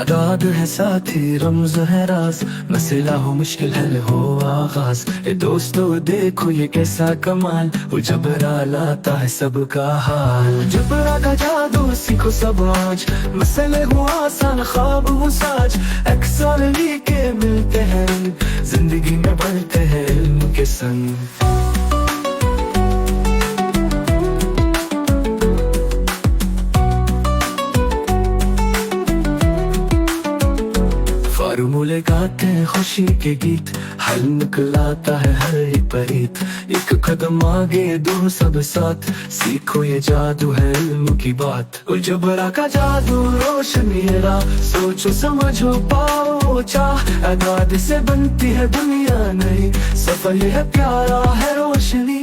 तादाद है साथी रमज है राज, मसला हो मुश्किल हल हो आगाज। ए दोस्तों देखो ये कैसा कमाल, वो जबरा लाता है सबका हाल। जबरा का जादू सीखो सब आज, मसले हो आसान ख्वाब हो साज। अक्सर के मिलते हैं रंग, जिंदगी में बढ़ते हैं इल्म के संग। फार्मूले गाते हैं खुशी के गीत, हल निकलाता है हर एक परीत। एक कदम आगे दो सब साथ, सीखो ये जादू है इल्म की बात। और जबरा का जादू रोशनी है राह, सोचो समझो पाओ चाह। अगाध से बनती है दुनिया नई, सफर ये है प्यारा है रोशनी।